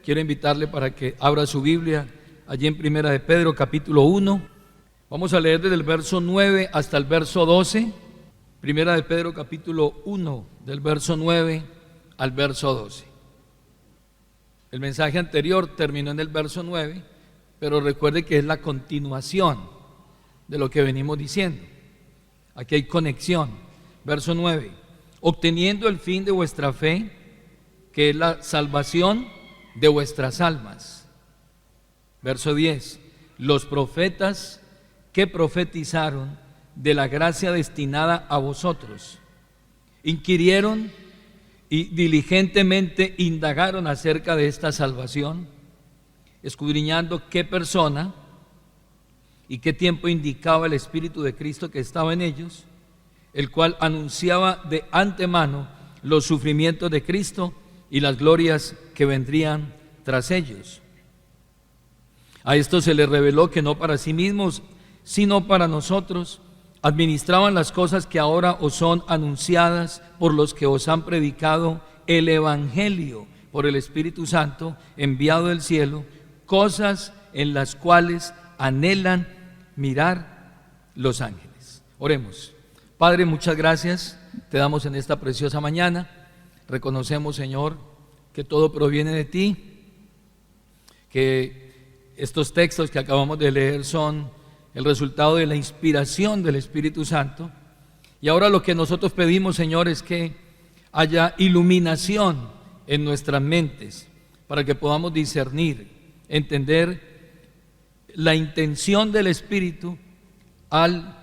Quiero invitarle para que abra su Biblia allí en Primera de Pedro, capítulo 1. Vamos a leer desde el verso 9 hasta el verso 12. Primera de Pedro, capítulo 1, del verso 9 al verso 12. El mensaje anterior terminó en el verso 9, pero recuerde que es la continuación de lo que venimos diciendo. Aquí hay conexión. Verso 9: obteniendo el fin de vuestra fe, que es la salvación de vuestras almas. Verso 10: los profetas que profetizaron de la gracia destinada a vosotros, inquirieron y diligentemente indagaron acerca de esta salvación, escudriñando qué persona y qué tiempo indicaba el Espíritu de Cristo que estaba en ellos, el cual anunciaba de antemano los sufrimientos de Cristo y las glorias que vendrían tras ellos. A esto se les reveló que no para sí mismos, sino para nosotros, administraban las cosas que ahora os son anunciadas por los que os han predicado el Evangelio por el Espíritu Santo enviado del cielo, cosas en las cuales anhelan mirar los ángeles. Oremos. Padre, muchas gracias te damos en esta preciosa mañana. Reconocemos, Señor, que todo proviene de ti, que estos textos que acabamos de leer son el resultado de la inspiración del Espíritu Santo. Y ahora lo que nosotros pedimos, Señor, es que haya iluminación en nuestras mentes para que podamos discernir, entender la intención del Espíritu al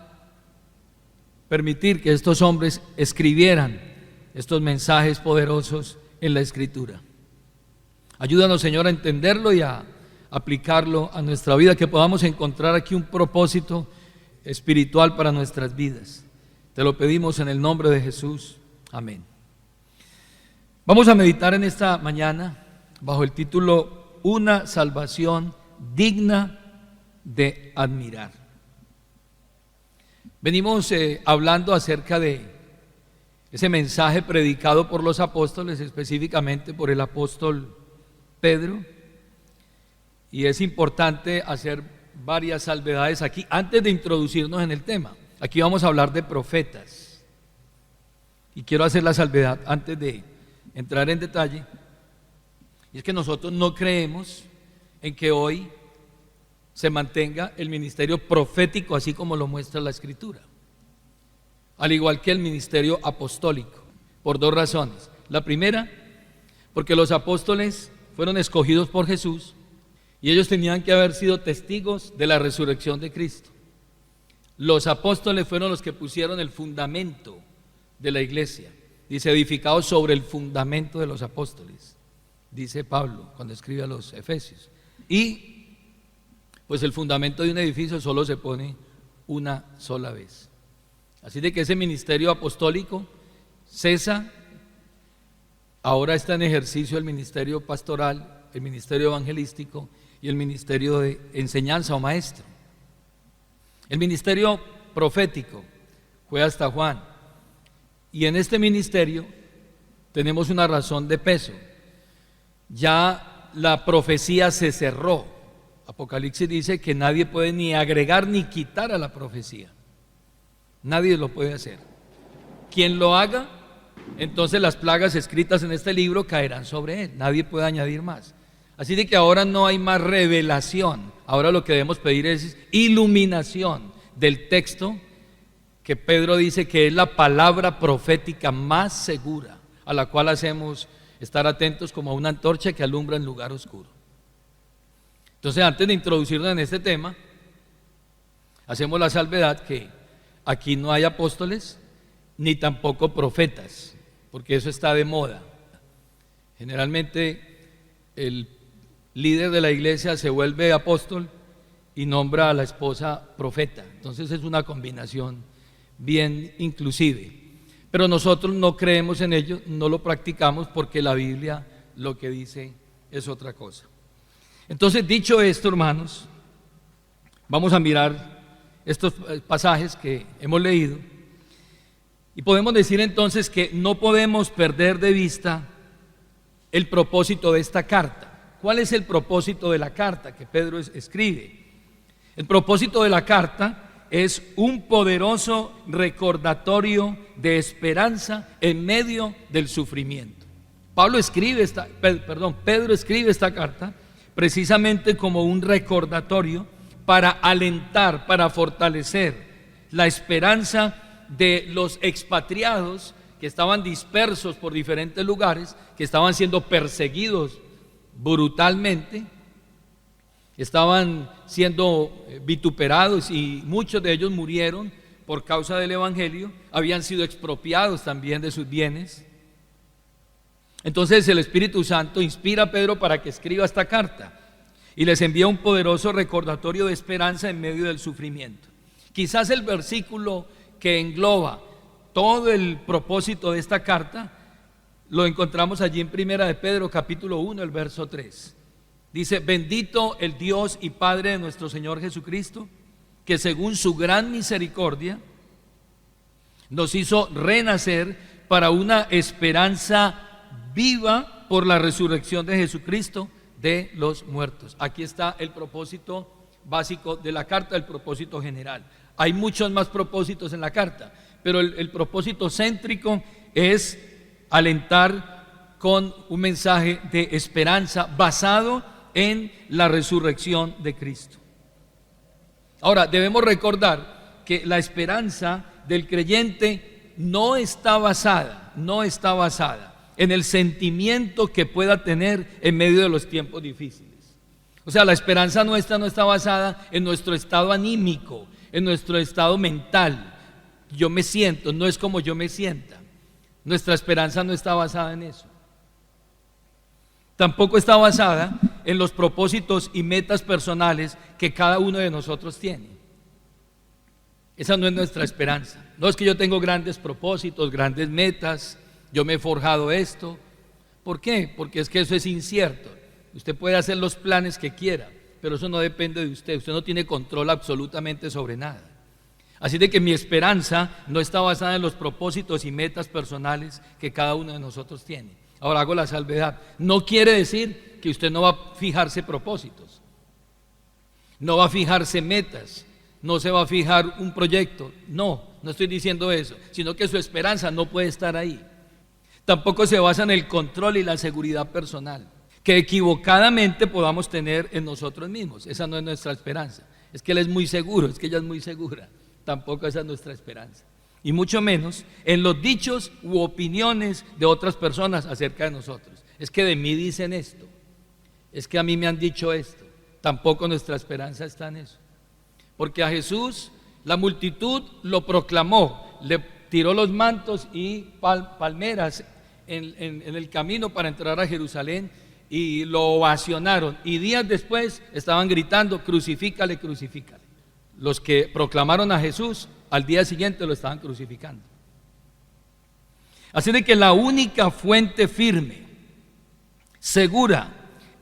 permitir que estos hombres escribieran estos mensajes poderosos en la Escritura. Ayúdanos, Señor, a entenderlo y a aplicarlo a nuestra vida, que podamos encontrar aquí un propósito espiritual para nuestras vidas. Te lo pedimos en el nombre de Jesús. Amén. Vamos a meditar en esta mañana bajo el título Una salvación digna de admirar. Venimos hablando acerca de ese mensaje predicado por los apóstoles, específicamente por el apóstol Pedro, y es importante hacer varias salvedades aquí antes de introducirnos en el tema. Aquí vamos a hablar de profetas, y quiero hacer la salvedad antes de entrar en detalle, y es que nosotros no creemos en que hoy se mantenga el ministerio profético así como lo muestra la Escritura, al igual que el ministerio apostólico, por dos razones. La primera, porque los apóstoles fueron escogidos por Jesús y ellos tenían que haber sido testigos de la resurrección de Cristo. Los apóstoles fueron los que pusieron el fundamento de la iglesia, dice, edificado sobre el fundamento de los apóstoles, dice Pablo cuando escribe a los Efesios. Y pues el fundamento de un edificio solo se pone una sola vez. Así de que ese ministerio apostólico cesa. Ahora está en ejercicio el ministerio pastoral, el ministerio evangelístico y el ministerio de enseñanza o maestro. El ministerio profético fue hasta Juan, y en este ministerio tenemos una razón de peso. Ya la profecía se cerró. Apocalipsis dice que nadie puede ni agregar ni quitar a la profecía. Nadie lo puede hacer. Quien lo haga, entonces las plagas escritas en este libro caerán sobre él. Nadie puede añadir más. Así de que ahora no hay más revelación. Ahora lo que debemos pedir es iluminación del texto, que Pedro dice que es la palabra profética más segura, a la cual hacemos estar atentos como a una antorcha que alumbra en lugar oscuro. Entonces, antes de introducirnos en este tema, hacemos la salvedad que aquí no hay apóstoles ni tampoco profetas, porque eso está de moda. Generalmente el líder de la iglesia se vuelve apóstol y nombra a la esposa profeta. Entonces es una combinación bien inclusive. Pero nosotros no creemos en ello, no lo practicamos, porque la Biblia lo que dice es otra cosa. Entonces, dicho esto, hermanos, vamos a mirar estos pasajes que hemos leído, y podemos decir entonces que no podemos perder de vista el propósito de esta carta. ¿Cuál es el propósito de la carta que Pedro escribe? El propósito de la carta es un poderoso recordatorio de esperanza en medio del sufrimiento. Pedro escribe esta carta precisamente como un recordatorio para alentar, para fortalecer la esperanza de los expatriados que estaban dispersos por diferentes lugares, que estaban siendo perseguidos brutalmente, estaban siendo vituperados y muchos de ellos murieron por causa del evangelio, habían sido expropiados también de sus bienes. Entonces el Espíritu Santo inspira a Pedro para que escriba esta carta y les envía un poderoso recordatorio de esperanza en medio del sufrimiento. Quizás el versículo que engloba todo el propósito de esta carta lo encontramos allí en Primera de Pedro capítulo 1, el verso 3. Dice: bendito el Dios y Padre de nuestro Señor Jesucristo, que según su gran misericordia nos hizo renacer para una esperanza viva por la resurrección de Jesucristo de los muertos. Aquí está el propósito básico de la carta, el propósito general. Hay muchos más propósitos en la carta, pero el propósito céntrico es alentar con un mensaje de esperanza basado en la resurrección de Cristo. Ahora, debemos recordar que la esperanza del creyente no está basada en el sentimiento que pueda tener en medio de los tiempos difíciles. O sea, la esperanza nuestra no está basada en nuestro estado anímico, en nuestro estado mental. Yo me siento, no es como yo me sienta. Nuestra esperanza no está basada en eso. Tampoco está basada en los propósitos y metas personales que cada uno de nosotros tiene. Esa no es nuestra esperanza. No es que yo tengo grandes propósitos, grandes metas, yo me he forjado esto. ¿Por qué? Porque es que eso es incierto. Usted puede hacer los planes que quiera, pero eso no depende de usted. Usted no tiene control absolutamente sobre nada. Así de que mi esperanza no está basada en los propósitos y metas personales que cada uno de nosotros tiene. Ahora hago la salvedad. No quiere decir que usted no va a fijarse propósitos, no va a fijarse metas, no se va a fijar un proyecto. No estoy diciendo eso, sino que su esperanza no puede estar ahí. Tampoco se basa en el control y la seguridad personal que equivocadamente podamos tener en nosotros mismos. Esa no es nuestra esperanza. Es que él es muy seguro, es que ella es muy segura. Tampoco esa es nuestra esperanza. Y mucho menos en los dichos u opiniones de otras personas acerca de nosotros. Es que de mí dicen esto, es que a mí me han dicho esto. Tampoco nuestra esperanza está en eso. Porque a Jesús la multitud lo proclamó, le tiró los mantos y palmeras en el camino para entrar a Jerusalén y lo ovacionaron. Y días después estaban gritando: crucifícale, crucifícale. Los que proclamaron a Jesús al día siguiente lo estaban crucificando. Así de que la única fuente firme, segura,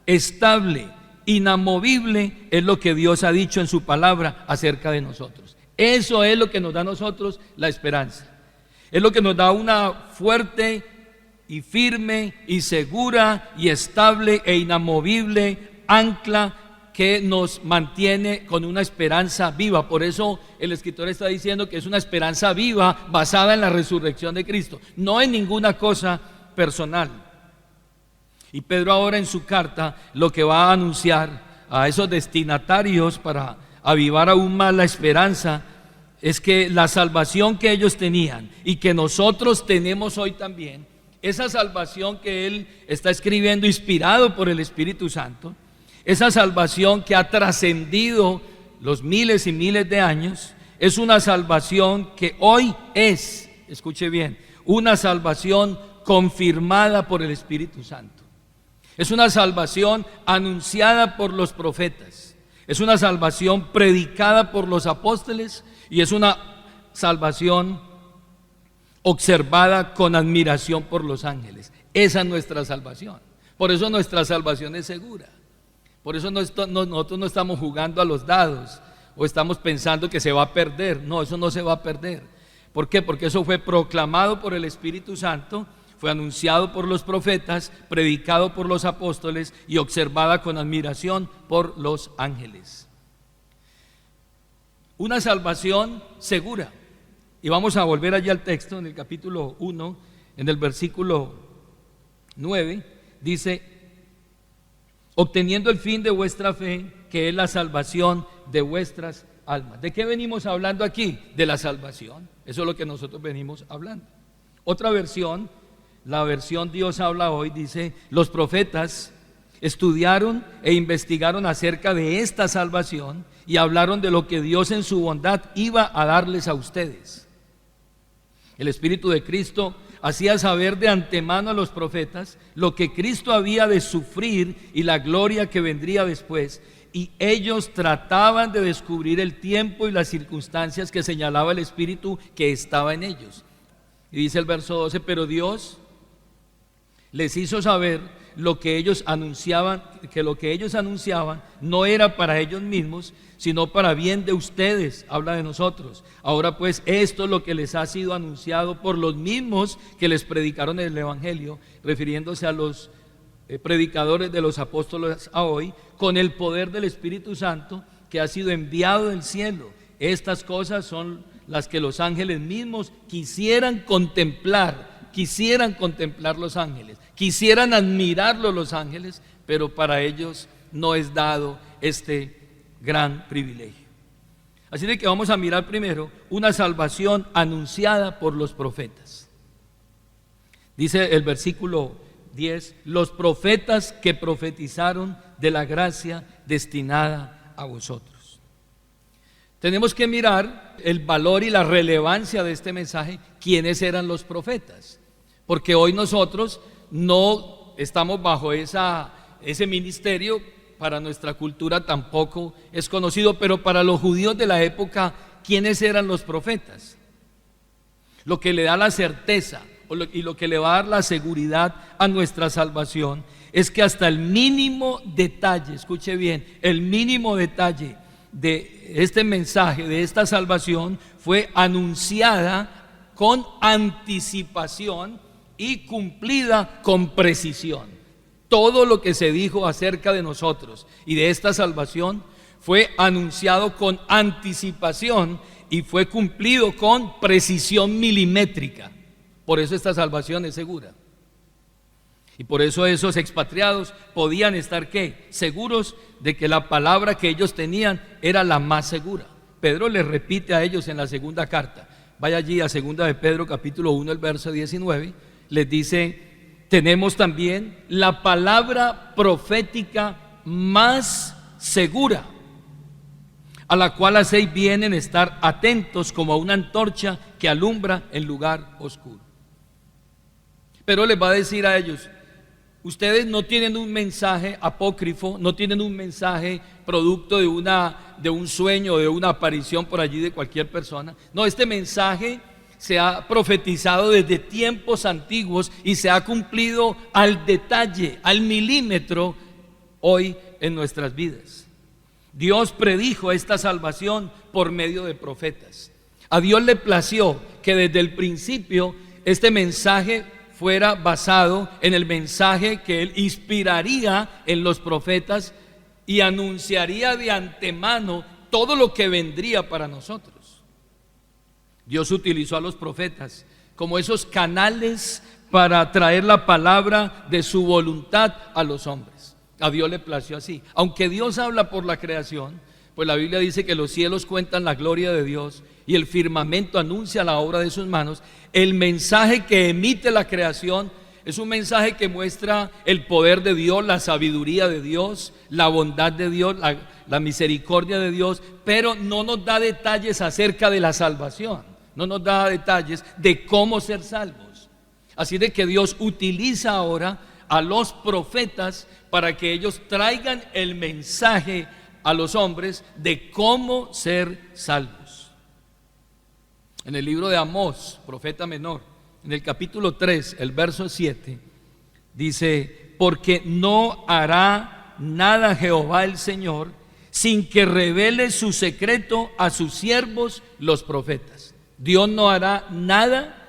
estable, inamovible es lo que Dios ha dicho en su palabra acerca de nosotros. Eso es lo que nos da a nosotros la esperanza. Es lo que nos da una fuerte y firme y segura y estable e inamovible ancla que nos mantiene con una esperanza viva. Por eso el escritor está diciendo que es una esperanza viva basada en la resurrección de Cristo, no en ninguna cosa personal. Y Pedro ahora en su carta lo que va a anunciar a esos destinatarios para avivar aún más la esperanza es que la salvación que ellos tenían y que nosotros tenemos hoy también, esa salvación que él está escribiendo inspirado por el Espíritu Santo, esa salvación que ha trascendido los miles y miles de años, es una salvación que hoy es, escuche bien, una salvación confirmada por el Espíritu Santo. Es una salvación anunciada por los profetas, es una salvación predicada por los apóstoles y es una salvación observada con admiración por los ángeles. Esa es nuestra salvación. Por eso nuestra salvación es segura. Por eso nosotros no estamos jugando a los dados o estamos pensando que se va a perder. No, eso no se va a perder. ¿Por qué? Porque eso fue proclamado por el Espíritu Santo, fue anunciado por los profetas, predicado por los apóstoles y observada con admiración por los ángeles. Una salvación segura. Y vamos a volver allí al texto, en el capítulo 1, en el versículo 9, dice: obteniendo el fin de vuestra fe, que es la salvación de vuestras almas. ¿De qué venimos hablando aquí? De la salvación. Eso es lo que nosotros venimos hablando. Otra versión, la versión Dios habla hoy, dice: los profetas estudiaron e investigaron acerca de esta salvación y hablaron de lo que Dios en su bondad iba a darles a ustedes. El Espíritu de Cristo hacía saber de antemano a los profetas lo que Cristo había de sufrir y la gloria que vendría después, y ellos trataban de descubrir el tiempo y las circunstancias que señalaba el Espíritu que estaba en ellos. Y dice el verso 12: pero Dios les hizo saber lo que ellos anunciaban, que lo que ellos anunciaban no era para ellos mismos, sino para bien de ustedes. Habla de nosotros. Ahora pues, esto es lo que les ha sido anunciado por los mismos que les predicaron el Evangelio, refiriéndose a los predicadores de los apóstoles a hoy, con el poder del Espíritu Santo que ha sido enviado del cielo. Estas cosas son las que los ángeles mismos quisieran contemplar los ángeles, quisieran admirarlo los ángeles, pero para ellos no es dado este gran privilegio. Así de que vamos a mirar primero una salvación anunciada por los profetas. Dice el versículo 10: los profetas que profetizaron de la gracia destinada a vosotros. Tenemos que mirar el valor y la relevancia de este mensaje, quiénes eran los profetas, porque hoy nosotros no estamos bajo ese ministerio. Para nuestra cultura tampoco es conocido, pero para los judíos de la época, ¿quiénes eran los profetas? Lo que le da la certeza y lo que le va a dar la seguridad a nuestra salvación es que hasta el mínimo detalle, escuche bien, el mínimo detalle de este mensaje, de esta salvación, fue anunciada con anticipación y cumplida con precisión. Todo lo que se dijo acerca de nosotros y de esta salvación fue anunciado con anticipación y fue cumplido con precisión milimétrica. Por eso esta salvación es segura. Y por eso esos expatriados podían estar ¿qué? Seguros de que la palabra que ellos tenían era la más segura. Pedro les repite a ellos en la segunda carta. Vaya allí a segunda de Pedro capítulo 1, el verso 19. Les dice: tenemos también la palabra profética más segura, a la cual hacéis bien en estar atentos como a una antorcha que alumbra en lugar oscuro. Pero les va a decir a ellos: ustedes no tienen un mensaje apócrifo, no tienen un mensaje producto de un sueño o de una aparición por allí de cualquier persona. No, este mensaje se ha profetizado desde tiempos antiguos y se ha cumplido al detalle, al milímetro hoy en nuestras vidas. Dios predijo esta salvación por medio de profetas. A Dios le plació que desde el principio este mensaje fuera basado en el mensaje que Él inspiraría en los profetas y anunciaría de antemano todo lo que vendría para nosotros. Dios utilizó a los profetas como esos canales para traer la palabra de su voluntad a los hombres. A Dios le plació así. Aunque Dios habla por la creación, pues la Biblia dice que los cielos cuentan la gloria de Dios y el firmamento anuncia la obra de sus manos. El mensaje que emite la creación es un mensaje que muestra el poder de Dios, la sabiduría de Dios, la bondad de Dios, la misericordia de Dios, pero no nos da detalles acerca de la salvación. No nos da detalles de cómo ser salvos. Así de que Dios utiliza ahora a los profetas para que ellos traigan el mensaje a los hombres de cómo ser salvos. En el libro de Amós, profeta menor, en el capítulo 3, el verso 7, dice: porque no hará nada Jehová el Señor sin que revele su secreto a sus siervos los profetas. Dios no hará nada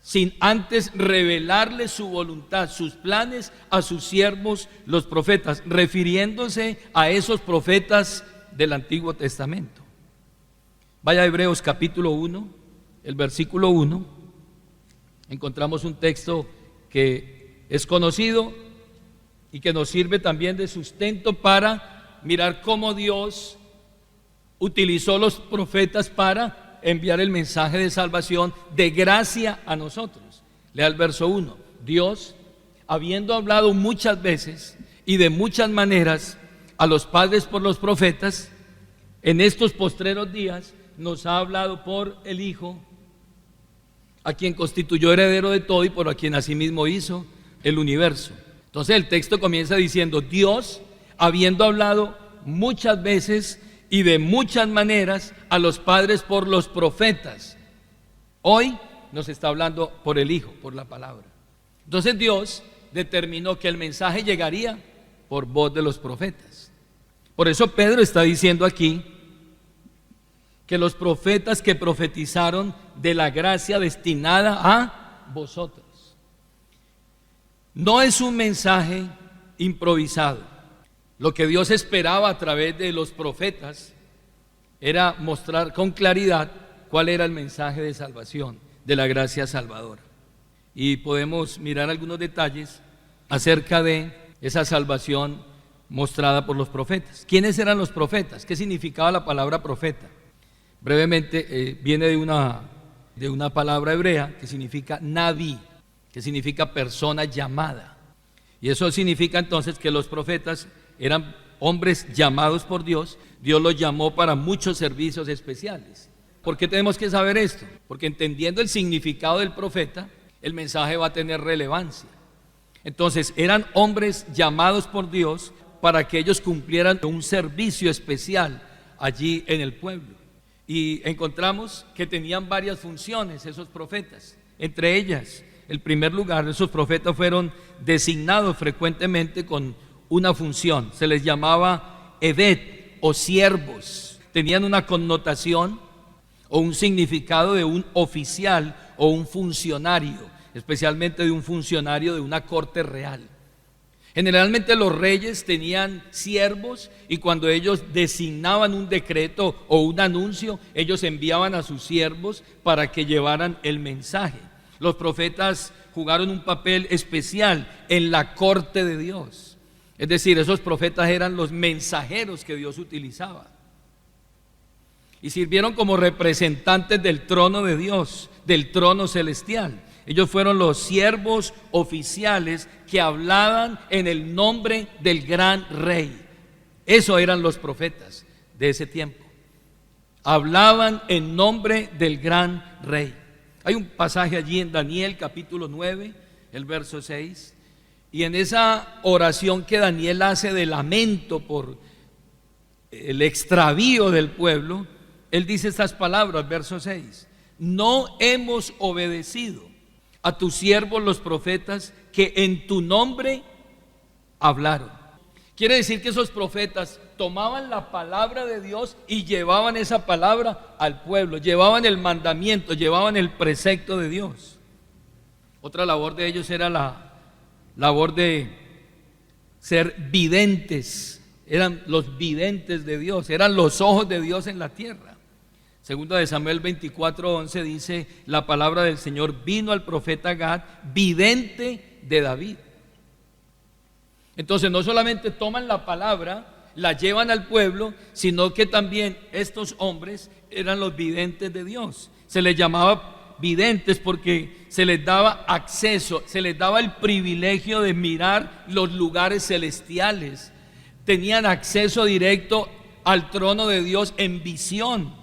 sin antes revelarle su voluntad, sus planes a sus siervos los profetas, refiriéndose a esos profetas del Antiguo Testamento. Vaya a Hebreos capítulo 1, el versículo 1, encontramos un texto que es conocido y que nos sirve también de sustento para mirar cómo Dios utilizó los profetas para enviar el mensaje de salvación, de gracia a nosotros. Lea el verso 1. Dios, habiendo hablado muchas veces y de muchas maneras a los padres por los profetas, en estos postreros días nos ha hablado por el Hijo, a quien constituyó heredero de todo y por a quien asimismo hizo el universo. Entonces el texto comienza diciendo: Dios, habiendo hablado muchas veces y de muchas maneras a los padres por los profetas, hoy nos está hablando por el Hijo, por la palabra. Entonces Dios determinó que el mensaje llegaría por voz de los profetas. Por eso Pedro está diciendo aquí que los profetas que profetizaron de la gracia destinada a vosotros. No es un mensaje improvisado. Lo que Dios esperaba a través de los profetas era mostrar con claridad cuál era el mensaje de salvación, de la gracia salvadora. Y podemos mirar algunos detalles acerca de esa salvación mostrada por los profetas. ¿Quiénes eran los profetas? ¿Qué significaba la palabra profeta? Brevemente, viene de una palabra hebrea que significa naví, que significa persona llamada. Y eso significa entonces que los profetas eran hombres llamados por Dios. Dios los llamó para muchos servicios especiales. ¿Por qué tenemos que saber esto? Porque entendiendo el significado del profeta, el mensaje va a tener relevancia. Entonces, eran hombres llamados por Dios para que ellos cumplieran un servicio especial allí en el pueblo. Y encontramos que tenían varias funciones esos profetas. Entre ellas, en primer lugar, esos profetas fueron designados frecuentemente con una función. Se les llamaba Eved o siervos. Tenían una connotación o un significado de un oficial o un funcionario, especialmente de un funcionario de una corte real. Generalmente los reyes tenían siervos y cuando ellos designaban un decreto o un anuncio, ellos enviaban a sus siervos para que llevaran el mensaje. Los profetas jugaron un papel especial en la corte de Dios. Es decir, esos profetas eran los mensajeros que Dios utilizaba. Y sirvieron como representantes del trono de Dios, del trono celestial. Ellos fueron los siervos oficiales que hablaban en el nombre del gran rey. Eso eran los profetas de ese tiempo. Hablaban en nombre del gran rey. Hay un pasaje allí en Daniel capítulo 9, el verso 6. Y en esa oración que Daniel hace de lamento por el extravío del pueblo, él dice estas palabras, verso 6: no hemos obedecido a tus siervos los profetas que en tu nombre hablaron. Quiere decir que esos profetas tomaban la palabra de Dios y llevaban esa palabra al pueblo, llevaban el mandamiento, llevaban el precepto de Dios. Otra labor de ellos era la labor de ser videntes. Eran los videntes de Dios, eran los ojos de Dios en la tierra. Segunda de Samuel 24:11 dice: la palabra del Señor vino al profeta Gad, vidente de David. Entonces no solamente toman la palabra, la llevan al pueblo, sino que también estos hombres eran los videntes de Dios. Se les llamaba videntes porque se les daba acceso, se les daba el privilegio de mirar los lugares celestiales. Tenían acceso directo al trono de Dios en visión.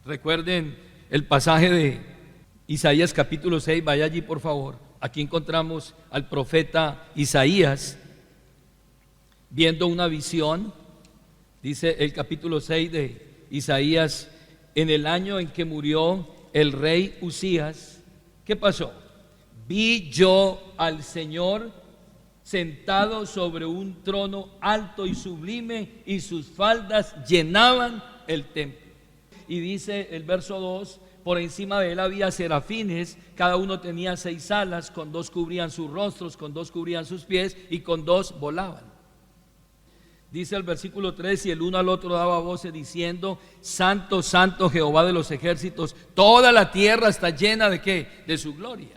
Recuerden el pasaje de Isaías capítulo 6, vaya allí por favor. Aquí encontramos al profeta Isaías viendo una visión. Dice el capítulo 6 de Isaías: en el año en que murió el rey Usías, ¿qué pasó? Vi yo al Señor sentado sobre un trono alto y sublime, y sus faldas llenaban el templo. Y dice el verso 2: por encima de él había serafines, cada uno tenía 6 alas, con 2 cubrían sus rostros, con 2 cubrían sus pies y con 2 volaban. Dice el versículo 3: y el uno al otro daba voces diciendo: Santo, Santo Jehová de los ejércitos, toda la tierra está llena ¿de qué? De su gloria.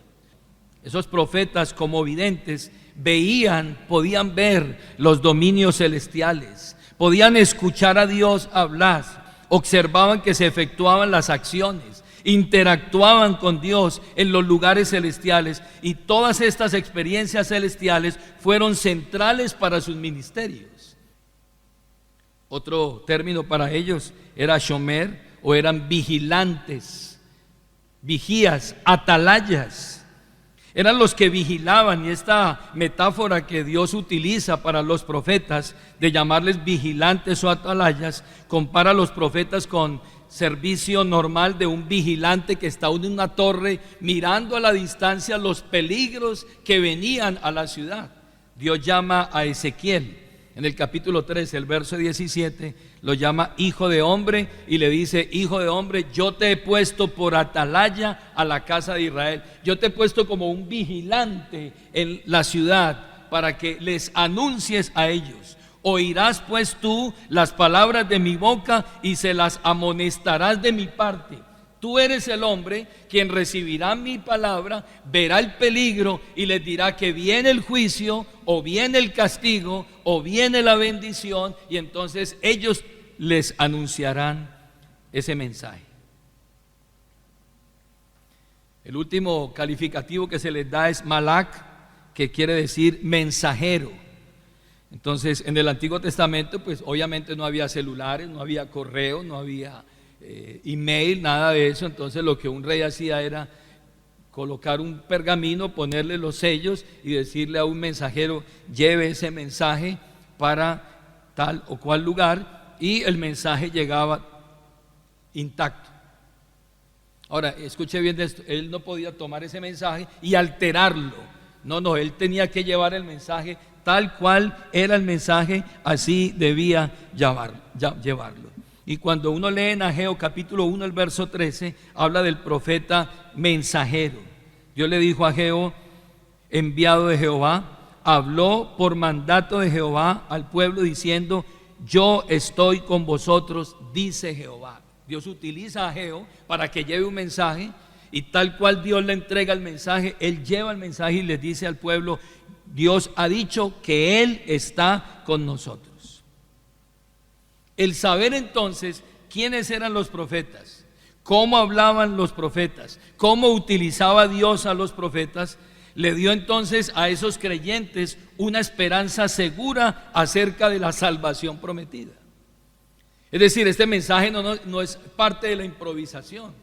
Esos profetas, como videntes, podían ver los dominios celestiales, podían escuchar a Dios hablar, observaban que se efectuaban las acciones, interactuaban con Dios en los lugares celestiales, y todas estas experiencias celestiales fueron centrales para sus ministerios. Otro término para ellos era shomer, o eran vigilantes, vigías, atalayas. Eran los que vigilaban, y esta metáfora que Dios utiliza para los profetas de llamarles vigilantes o atalayas, compara a los profetas con servicio normal de un vigilante que está en una torre mirando a la distancia los peligros que venían a la ciudad. Dios llama a Ezequiel en el capítulo 13, el verso 17, lo llama hijo de hombre y le dice: hijo de hombre, yo te he puesto por atalaya a la casa de Israel. Yo te he puesto como un vigilante en la ciudad para que les anuncies a ellos. Oirás pues tú las palabras de mi boca y se las amonestarás de mi parte. Tú eres el hombre quien recibirá mi palabra, verá el peligro y les dirá que viene el juicio, o viene el castigo, o viene la bendición, y entonces ellos les anunciarán ese mensaje. El último calificativo que se les da es malak, que quiere decir mensajero. Entonces, en el Antiguo Testamento, pues obviamente no había celulares, no había correo, no había email, nada de eso. Entonces lo que un rey hacía era colocar un pergamino, ponerle los sellos y decirle a un mensajero: lleve ese mensaje para tal o cual lugar, y el mensaje llegaba intacto. Ahora, escuche bien de esto: él no podía tomar ese mensaje y alterarlo. No, él tenía que llevar el mensaje tal cual era el mensaje, así debía llevarlo. Y cuando uno lee en Ageo capítulo 1, el verso 13, habla del profeta mensajero. Dios le dijo a Ageo, enviado de Jehová, habló por mandato de Jehová al pueblo diciendo: yo estoy con vosotros, dice Jehová. Dios utiliza a Ageo para que lleve un mensaje, y tal cual Dios le entrega el mensaje, él lleva el mensaje y le dice al pueblo: Dios ha dicho que Él está con nosotros. El saber entonces quiénes eran los profetas, cómo hablaban los profetas, cómo utilizaba Dios a los profetas, le dio entonces a esos creyentes una esperanza segura acerca de la salvación prometida. Es decir, este mensaje no es parte de la improvisación.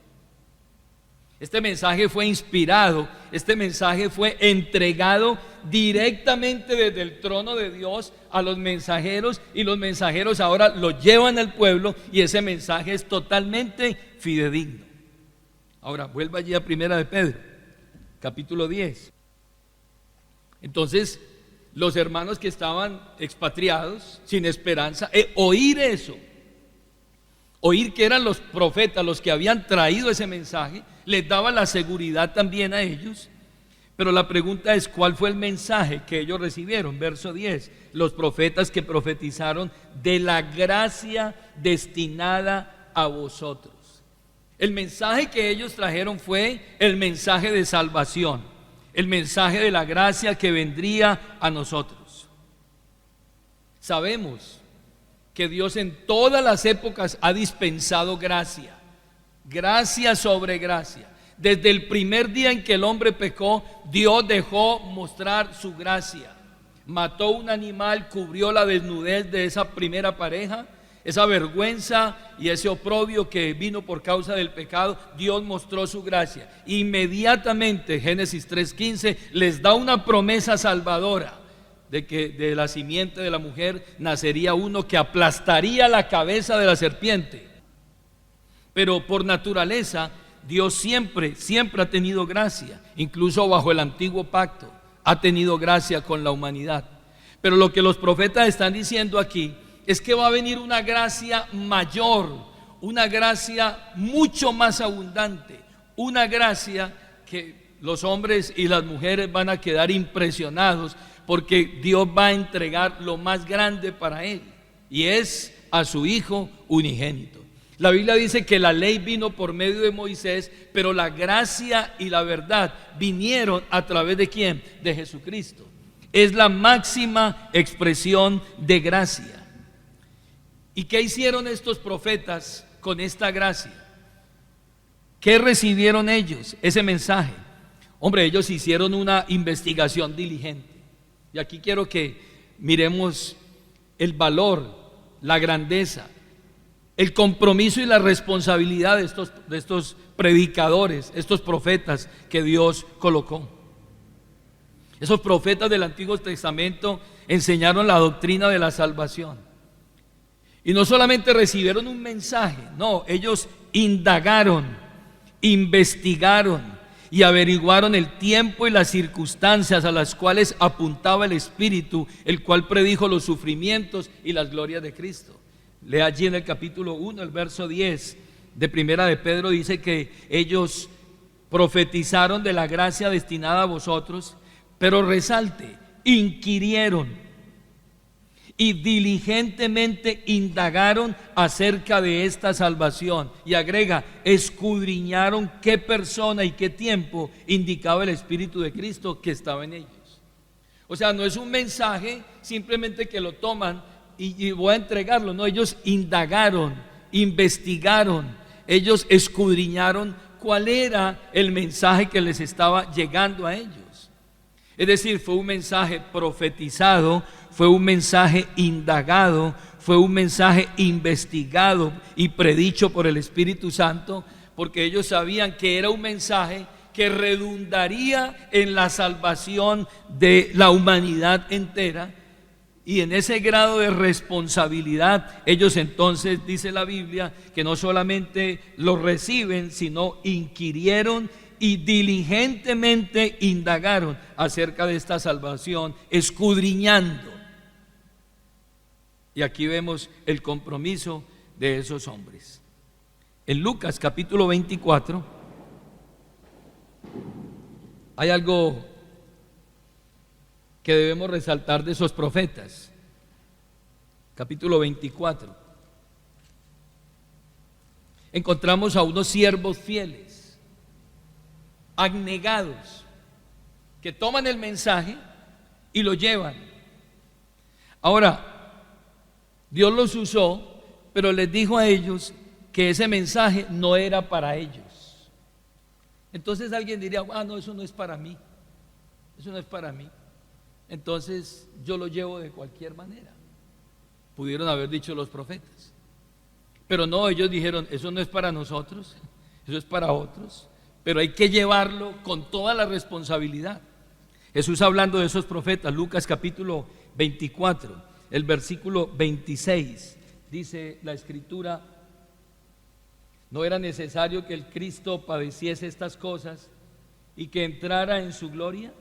Este mensaje fue inspirado, este mensaje fue entregado directamente desde el trono de Dios a los mensajeros, y los mensajeros ahora lo llevan al pueblo, y ese mensaje es totalmente fidedigno. Ahora, vuelva allí a Primera de Pedro, capítulo 10. Entonces, los hermanos que estaban expatriados, sin esperanza, oír eso, oír que eran los profetas los que habían traído ese mensaje, les daba la seguridad también a ellos. Pero la pregunta es: ¿cuál fue el mensaje que ellos recibieron? Verso 10: los profetas que profetizaron de la gracia destinada a vosotros. El mensaje que ellos trajeron fue el mensaje de salvación, el mensaje de la gracia que vendría a nosotros. Sabemos que Dios en todas las épocas ha dispensado gracia, gracia sobre gracia. Desde el primer día en que el hombre pecó, Dios dejó mostrar su gracia. Mató un animal, cubrió la desnudez de esa primera pareja, esa vergüenza y ese oprobio que vino por causa del pecado. Dios mostró su gracia. Inmediatamente, Génesis 3:15, les da una promesa salvadora de que de la simiente de la mujer nacería uno que aplastaría la cabeza de la serpiente. Pero por naturaleza, Dios siempre ha tenido gracia, incluso bajo el antiguo pacto, ha tenido gracia con la humanidad. Pero lo que los profetas están diciendo aquí es que va a venir una gracia mayor, una gracia mucho más abundante, una gracia que los hombres y las mujeres van a quedar impresionados, porque Dios va a entregar lo más grande para él, y es a su Hijo unigénito. La Biblia dice que la ley vino por medio de Moisés, pero la gracia y la verdad vinieron a través de ¿quién? De Jesucristo. Es la máxima expresión de gracia. ¿Y qué hicieron estos profetas con esta gracia? ¿Qué recibieron ellos? Ese mensaje. Hombre, ellos hicieron una investigación diligente. Y aquí quiero que miremos el valor, la grandeza, el compromiso y la responsabilidad de estos predicadores, estos profetas que Dios colocó. Esos profetas del Antiguo Testamento enseñaron la doctrina de la salvación. Y no solamente recibieron un mensaje, no, ellos indagaron, investigaron y averiguaron el tiempo y las circunstancias a las cuales apuntaba el Espíritu, el cual predijo los sufrimientos y las glorias de Cristo. Lea allí en el capítulo 1, el verso 10 de Primera de Pedro, dice que ellos profetizaron de la gracia destinada a vosotros, pero resalte, inquirieron y diligentemente indagaron acerca de esta salvación. Y agrega, escudriñaron qué persona y qué tiempo indicaba el Espíritu de Cristo que estaba en ellos. O sea, no es un mensaje simplemente que lo toman y voy a entregarlo. No, ellos indagaron, investigaron, ellos escudriñaron cuál era el mensaje que les estaba llegando a ellos. Es decir, fue un mensaje profetizado, fue un mensaje indagado, fue un mensaje investigado y predicho por el Espíritu Santo, porque ellos sabían que era un mensaje que redundaría en la salvación de la humanidad entera. Y en ese grado de responsabilidad, ellos entonces, dice la Biblia, que no solamente lo reciben, sino inquirieron y diligentemente indagaron acerca de esta salvación, escudriñando. Y aquí vemos el compromiso de esos hombres. En Lucas capítulo 24 hay algo que debemos resaltar de esos profetas. Capítulo 24. Encontramos a unos siervos fieles, abnegados, que toman el mensaje y lo llevan. Ahora, Dios los usó, pero les dijo a ellos que ese mensaje no era para ellos. Entonces alguien diría, no, eso no es para mí, eso no es para mí. Entonces yo lo llevo de cualquier manera. Pudieron haber dicho los profetas, pero no, ellos dijeron, eso no es para nosotros, eso es para otros, pero hay que llevarlo con toda la responsabilidad. Jesús, hablando de esos profetas, Lucas capítulo 24, el versículo 26, dice la Escritura: no era necesario que el Cristo padeciese estas cosas y que entrara en su gloria.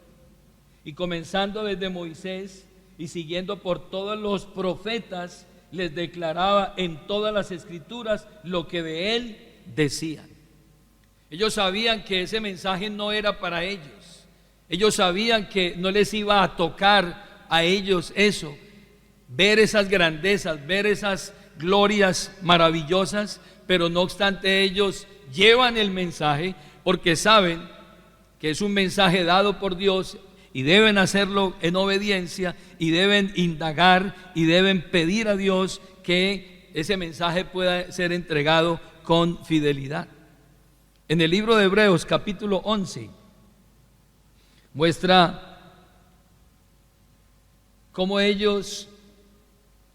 Y comenzando desde Moisés y siguiendo por todos los profetas, les declaraba en todas las Escrituras lo que de él decían. Ellos sabían que ese mensaje no era para ellos. Ellos sabían que no les iba a tocar a ellos eso, ver esas grandezas, ver esas glorias maravillosas, pero no obstante ellos llevan el mensaje porque saben que es un mensaje dado por Dios y deben hacerlo en obediencia y deben indagar y deben pedir a Dios que ese mensaje pueda ser entregado con fidelidad. En el libro de Hebreos capítulo 11 muestra cómo ellos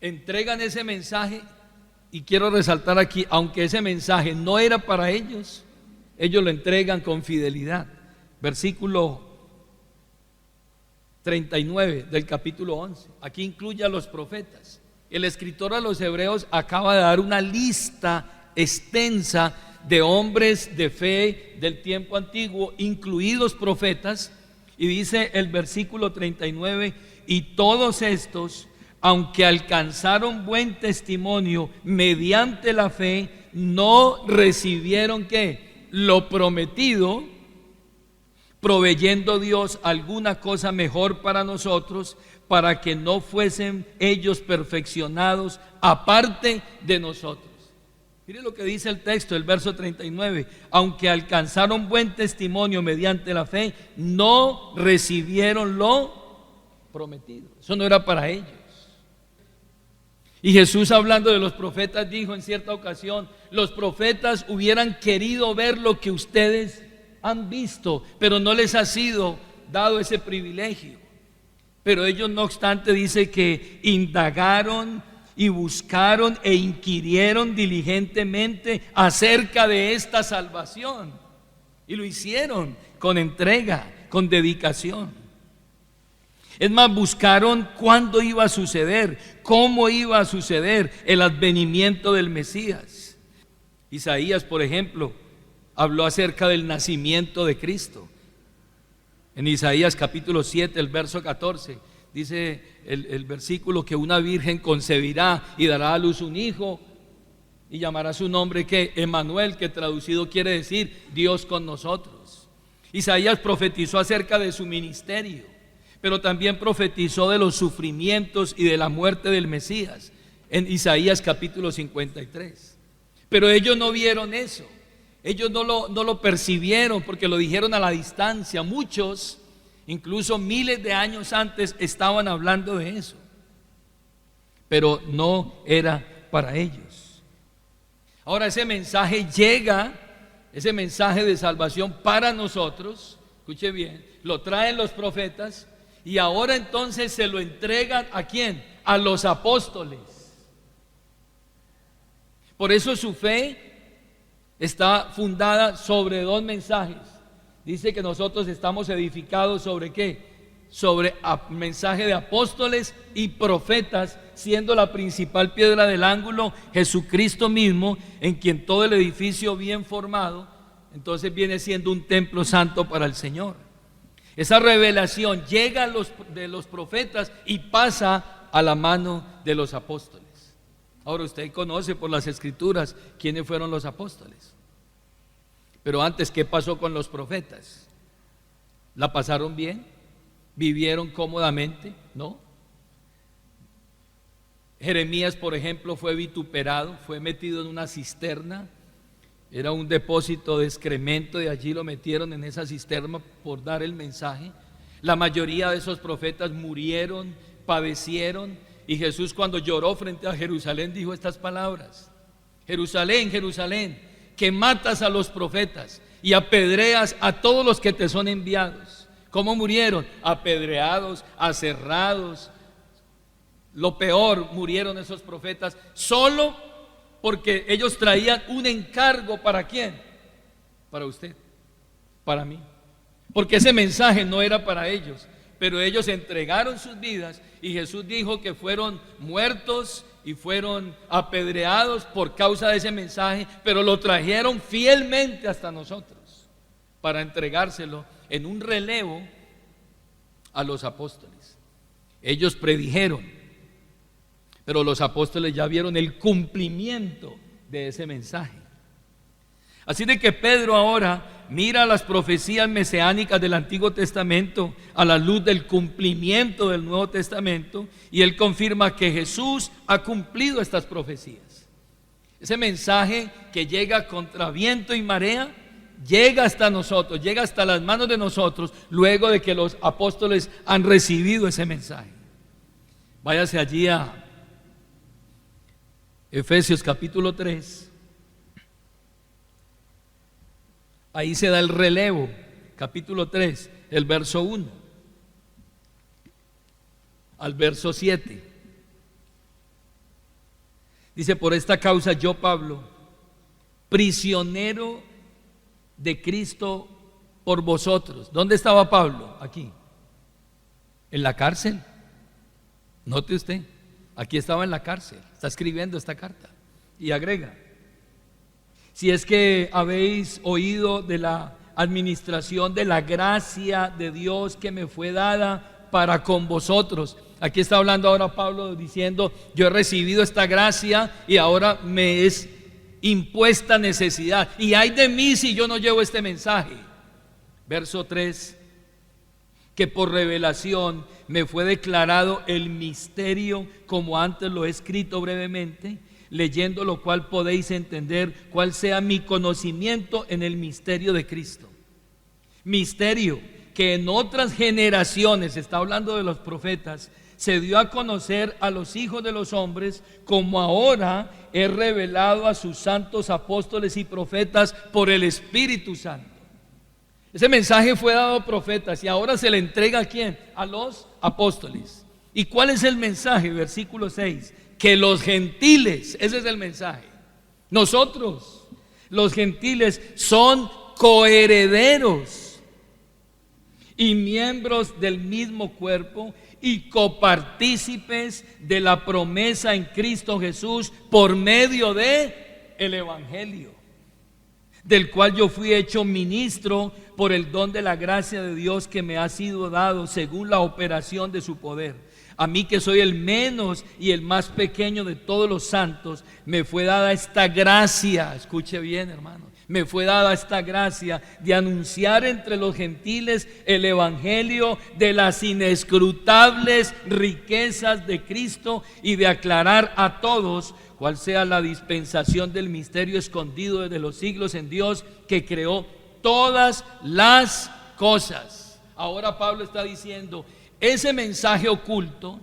entregan ese mensaje, y quiero resaltar aquí, aunque ese mensaje no era para ellos, ellos lo entregan con fidelidad. Versículo 39 del capítulo 11, aquí incluye a los profetas. El escritor a los hebreos acaba de dar una lista extensa de hombres de fe del tiempo antiguo, incluidos profetas, y dice el versículo 39: y todos estos, aunque alcanzaron buen testimonio mediante la fe, no recibieron ¿qué? Lo prometido, proveyendo Dios alguna cosa mejor para nosotros, para que no fuesen ellos perfeccionados aparte de nosotros. Mire lo que dice el texto, el verso 39. Aunque alcanzaron buen testimonio mediante la fe, no recibieron lo prometido. Eso no era para ellos. Y Jesús, hablando de los profetas, dijo en cierta ocasión: los profetas hubieran querido ver lo que ustedes han visto, pero no les ha sido dado ese privilegio. Pero ellos, no obstante, dice que indagaron y buscaron e inquirieron diligentemente acerca de esta salvación, y lo hicieron con entrega, con dedicación. Es más, buscaron cuándo iba a suceder, cómo iba a suceder el advenimiento del Mesías. Isaías, por ejemplo, habló acerca del nacimiento de Cristo. En Isaías capítulo 7, el verso 14, dice el versículo que una virgen concebirá y dará a luz un hijo y llamará su nombre que Emmanuel, que traducido quiere decir Dios con nosotros. Isaías profetizó acerca de su ministerio, pero también profetizó de los sufrimientos y de la muerte del Mesías en Isaías capítulo 53. Pero ellos no vieron eso. Ellos no lo percibieron, porque lo dijeron a la distancia. Muchos, incluso miles de años antes, estaban hablando de eso, pero no era para ellos. Ahora ese mensaje llega, ese mensaje de salvación para nosotros, escuche bien, lo traen los profetas, y ahora entonces se lo entregan ¿a quién? A los apóstoles. Por eso su fe está fundada sobre dos mensajes. Dice que nosotros estamos edificados ¿sobre qué? Sobre mensaje de apóstoles y profetas, siendo la principal piedra del ángulo Jesucristo mismo, en quien todo el edificio bien formado, entonces viene siendo un templo santo para el Señor. Esa revelación llega de los profetas y pasa a la mano de los apóstoles. Ahora usted conoce por las escrituras quiénes fueron los apóstoles. Pero antes, ¿qué pasó con los profetas? ¿La pasaron bien? ¿Vivieron cómodamente? ¿No? Jeremías, por ejemplo, fue vituperado, fue metido en una cisterna. Era un depósito de excremento, y allí lo metieron en esa cisterna por dar el mensaje. La mayoría de esos profetas murieron, padecieron, y Jesús, cuando lloró frente a Jerusalén, dijo estas palabras: Jerusalén, Jerusalén, que matas a los profetas y apedreas a todos los que te son enviados. ¿Cómo murieron? Apedreados, aserrados. Lo peor, murieron esos profetas solo porque ellos traían un encargo. ¿Para quién? Para usted, para mí. Porque ese mensaje no era para ellos, pero ellos entregaron sus vidas, y Jesús dijo que fueron muertos y fueron apedreados por causa de ese mensaje, pero lo trajeron fielmente hasta nosotros para entregárselo en un relevo a los apóstoles. Ellos predijeron, pero los apóstoles ya vieron el cumplimiento de ese mensaje. Así de que Pedro ahora mira las profecías mesiánicas del Antiguo Testamento a la luz del cumplimiento del Nuevo Testamento, y él confirma que Jesús ha cumplido estas profecías. Ese mensaje que llega contra viento y marea llega hasta nosotros, llega hasta las manos de nosotros, luego de que los apóstoles han recibido ese mensaje. Váyase allí a Efesios capítulo 3. Ahí se da el relevo, capítulo 3, el verso 1 al verso 7. Dice: por esta causa yo, Pablo, prisionero de Cristo por vosotros. ¿Dónde estaba Pablo? Aquí, en la cárcel. Note usted, aquí estaba en la cárcel, está escribiendo esta carta, y agrega: si es que habéis oído de la administración de la gracia de Dios que me fue dada para con vosotros. Aquí está hablando ahora Pablo diciendo: yo he recibido esta gracia y ahora me es impuesta necesidad. Y ay de mí si yo no llevo este mensaje. Verso 3, que por revelación me fue declarado el misterio, como antes lo he escrito brevemente, leyendo lo cual podéis entender cuál sea mi conocimiento en el misterio de Cristo. Misterio que en otras generaciones, está hablando de los profetas, se dio a conocer a los hijos de los hombres, como ahora es revelado a sus santos apóstoles y profetas por el Espíritu Santo. Ese mensaje fue dado a profetas y ahora se le entrega ¿a quién? A los apóstoles. ¿Y cuál es el mensaje? Versículo 6, que los gentiles, ese es el mensaje. Nosotros, los gentiles, son coherederos y miembros del mismo cuerpo y copartícipes de la promesa en Cristo Jesús por medio de el Evangelio, del cual yo fui hecho ministro por el don de la gracia de Dios que me ha sido dado según la operación de su poder. A mí, que soy el menos y el más pequeño de todos los santos, me fue dada esta gracia, escuche bien, hermano, me fue dada esta gracia de anunciar entre los gentiles el evangelio de las inescrutables riquezas de Cristo y de aclarar a todos cuál sea la dispensación del misterio escondido desde los siglos en Dios, que creó todas las cosas. Ahora Pablo está diciendo, ese mensaje oculto,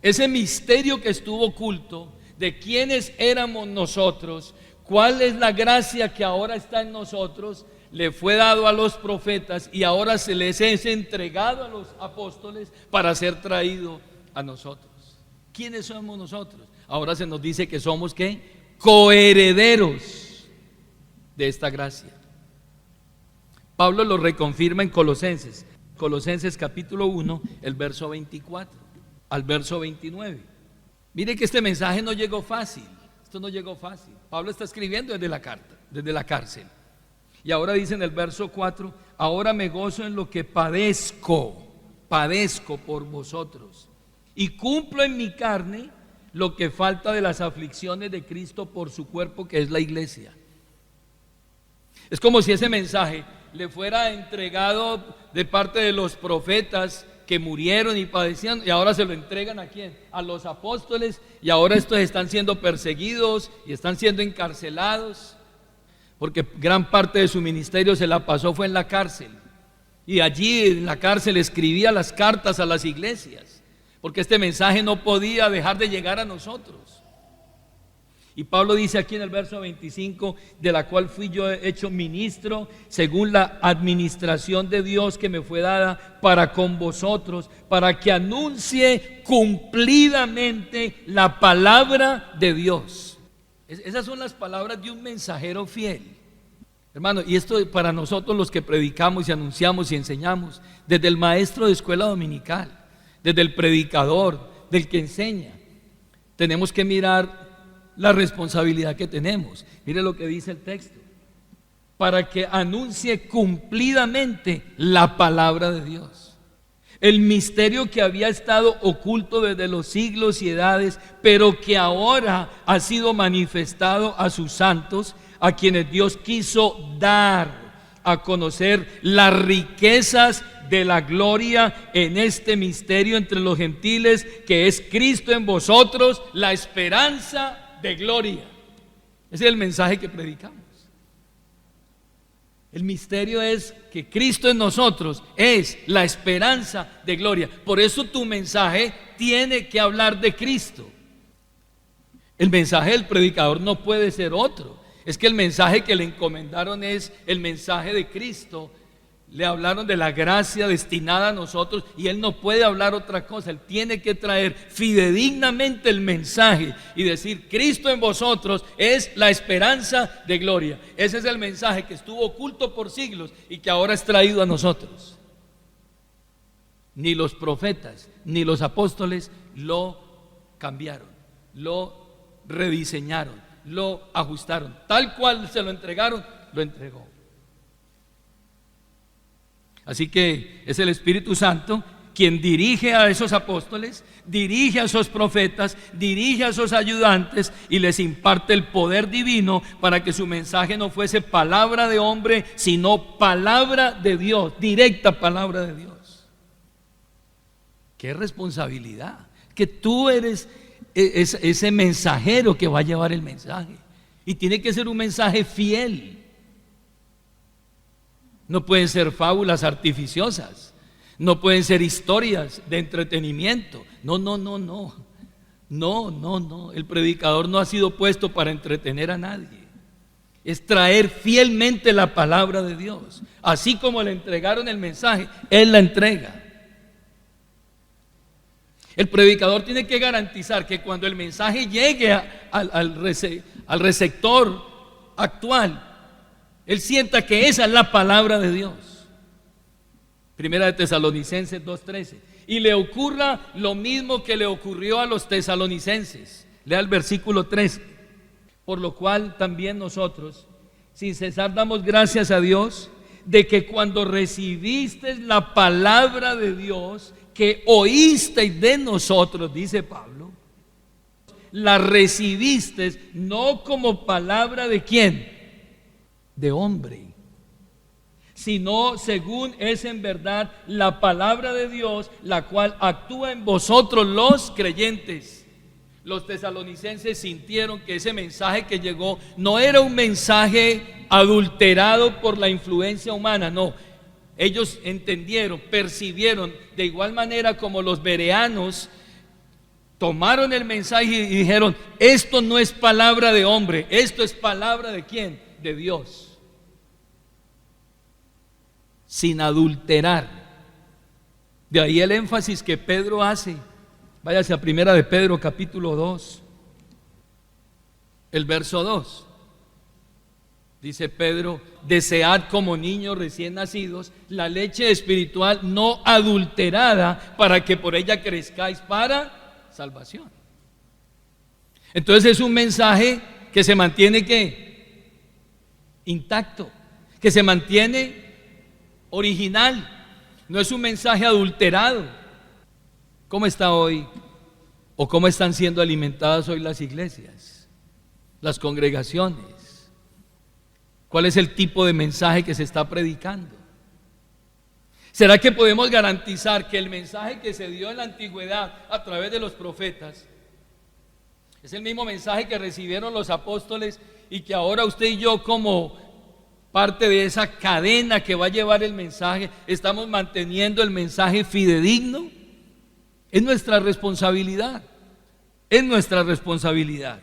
ese misterio que estuvo oculto de quiénes éramos nosotros, cuál es la gracia que ahora está en nosotros, le fue dado a los profetas y ahora se les es entregado a los apóstoles para ser traído a nosotros. ¿Quiénes somos nosotros? Ahora se nos dice que somos ¿qué? Coherederos de esta gracia. Pablo lo reconfirma en Colosenses capítulo 1, el verso 24 al verso 29. Mire que este mensaje no llegó fácil. Esto no llegó fácil. Pablo está escribiendo desde la cárcel. Y ahora dice en el verso 4, ahora me gozo en lo que padezco por vosotros, y cumplo en mi carne lo que falta de las aflicciones de Cristo por su cuerpo, que es la iglesia. Es como si ese mensaje le fuera entregado de parte de los profetas que murieron y padecían, y ahora se lo entregan ¿a quién? A los apóstoles, y ahora estos están siendo perseguidos y están siendo encarcelados, porque gran parte de su ministerio se la pasó fue en la cárcel, y allí en la cárcel escribía las cartas a las iglesias, porque este mensaje no podía dejar de llegar a nosotros. Y Pablo dice aquí en el verso 25, de la cual fui yo hecho ministro según la administración de Dios que me fue dada para con vosotros, para que anuncie cumplidamente la palabra de Dios. Esas son las palabras de un mensajero fiel, hermano. Y esto para nosotros los que predicamos y anunciamos y enseñamos, desde el maestro de escuela dominical, desde el predicador, del que enseña, tenemos que mirar la responsabilidad que tenemos. Mire lo que dice el texto: para que anuncie cumplidamente la palabra de Dios, el misterio que había estado oculto desde los siglos y edades, pero que ahora ha sido manifestado a sus santos, a quienes Dios quiso dar a conocer las riquezas de la gloria en este misterio entre los gentiles, que es Cristo en vosotros, la esperanza de gloria. Ese es el mensaje que predicamos. El misterio es que Cristo en nosotros es la esperanza de gloria. Por eso tu mensaje tiene que hablar de Cristo. El mensaje del predicador no puede ser otro. Es que el mensaje que le encomendaron es el mensaje de Cristo. Le hablaron de la gracia destinada a nosotros y él no puede hablar otra cosa. Él tiene que traer fidedignamente el mensaje y decir: Cristo en vosotros es la esperanza de gloria. Ese es el mensaje que estuvo oculto por siglos y que ahora es traído a nosotros. Ni los profetas ni los apóstoles lo cambiaron, lo rediseñaron, lo ajustaron. Tal cual se lo entregaron, lo entregó. Así que es el Espíritu Santo quien dirige a esos apóstoles, dirige a esos profetas, dirige a esos ayudantes y les imparte el poder divino para que su mensaje no fuese palabra de hombre, sino palabra de Dios, directa palabra de Dios. ¡Qué responsabilidad! Que tú eres ese mensajero que va a llevar el mensaje. Y tiene que ser un mensaje fiel. No pueden ser fábulas artificiosas. No pueden ser historias de entretenimiento. No. El predicador no ha sido puesto para entretener a nadie. Es traer fielmente la palabra de Dios. Así como le entregaron el mensaje, Él la entrega. El predicador tiene que garantizar que cuando el mensaje llegue al receptor actual, él sienta que esa es la palabra de Dios. Primera de Tesalonicenses 2:13. Y le ocurra lo mismo que le ocurrió a los tesalonicenses. Lea el versículo 13. Por lo cual también nosotros, sin cesar, damos gracias a Dios de que cuando recibiste la palabra de Dios que oísteis de nosotros, dice Pablo, la recibiste no como palabra de ¿quién? De hombre, sino según es en verdad la palabra de Dios, la cual actúa en vosotros los creyentes. Los tesalonicenses sintieron que ese mensaje que llegó no era un mensaje adulterado por la influencia humana, no. Ellos entendieron, percibieron, de igual manera como los bereanos tomaron el mensaje y dijeron: esto no es palabra de hombre, esto es palabra de ¿quién? De Dios. Sin adulterar. De ahí el énfasis que Pedro hace. Váyase a Primera de Pedro capítulo 2, el verso 2. Dice Pedro: desead como niños recién nacidos la leche espiritual no adulterada, para que por ella crezcáis para salvación. Entonces es un mensaje que se mantiene ¿qué? Intacto, que se mantiene original. No es un mensaje adulterado. ¿Cómo está hoy? ¿O cómo están siendo alimentadas hoy las iglesias, las congregaciones? ¿Cuál es el tipo de mensaje que se está predicando? ¿Será que podemos garantizar que el mensaje que se dio en la antigüedad a través de los profetas es el mismo mensaje que recibieron los apóstoles y que ahora usted y yo, como parte de esa cadena que va a llevar el mensaje, estamos manteniendo el mensaje fidedigno? Es nuestra responsabilidad. Es nuestra responsabilidad.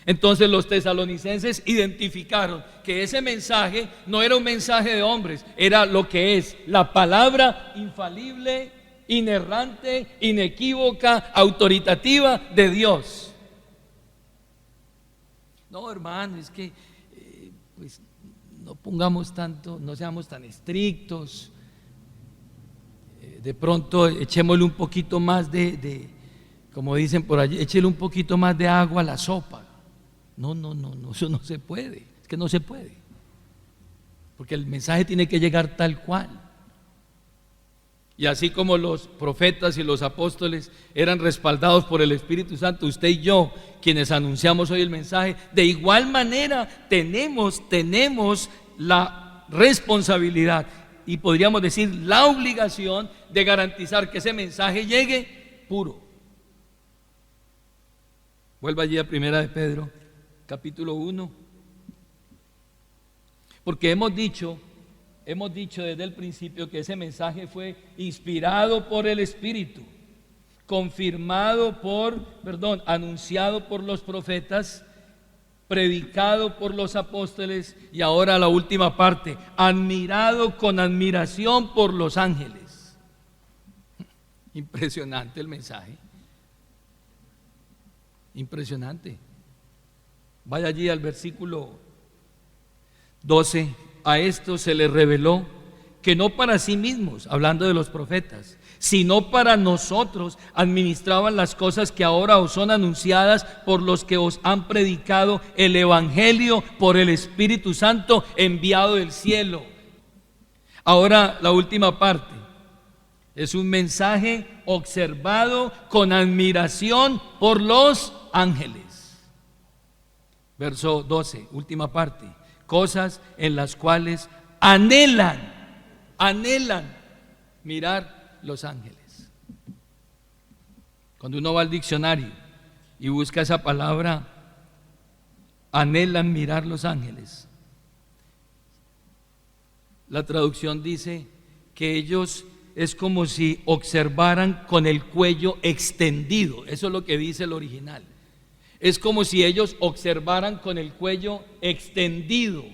Entonces los tesalonicenses identificaron que ese mensaje no era un mensaje de hombres, era lo que es la palabra infalible, inerrante, inequívoca, autoritativa de Dios. No, hermano, es que pues no pongamos tanto, no seamos tan estrictos. De pronto echémosle un poquito más como dicen por allí, échele un poquito más de agua a la sopa. No, eso no se puede, es que no se puede, porque el mensaje tiene que llegar tal cual. Y así como los profetas y los apóstoles eran respaldados por el Espíritu Santo, usted y yo, quienes anunciamos hoy el mensaje, de igual manera tenemos la responsabilidad y podríamos decir la obligación de garantizar que ese mensaje llegue puro. Vuelva allí a Primera de Pedro capítulo 1, porque hemos dicho desde el principio que ese mensaje fue inspirado por el Espíritu, anunciado por los profetas, predicado por los apóstoles y ahora la última parte, admirado con admiración por los ángeles. Impresionante el mensaje, impresionante. Vaya allí al versículo 12. A esto se les reveló que no para sí mismos, hablando de los profetas, sino para nosotros administraban las cosas que ahora os son anunciadas por los que os han predicado el Evangelio por el Espíritu Santo enviado del cielo. Ahora la última parte. Es un mensaje observado con admiración por los ángeles. Verso 12, última parte. Cosas en las cuales anhelan mirar los ángeles. Cuando uno va al diccionario y busca esa palabra, anhelan mirar los ángeles, la traducción dice que ellos es como si observaran con el cuello extendido. Eso es lo que dice el original. Es como si ellos observaran con el cuello extendido,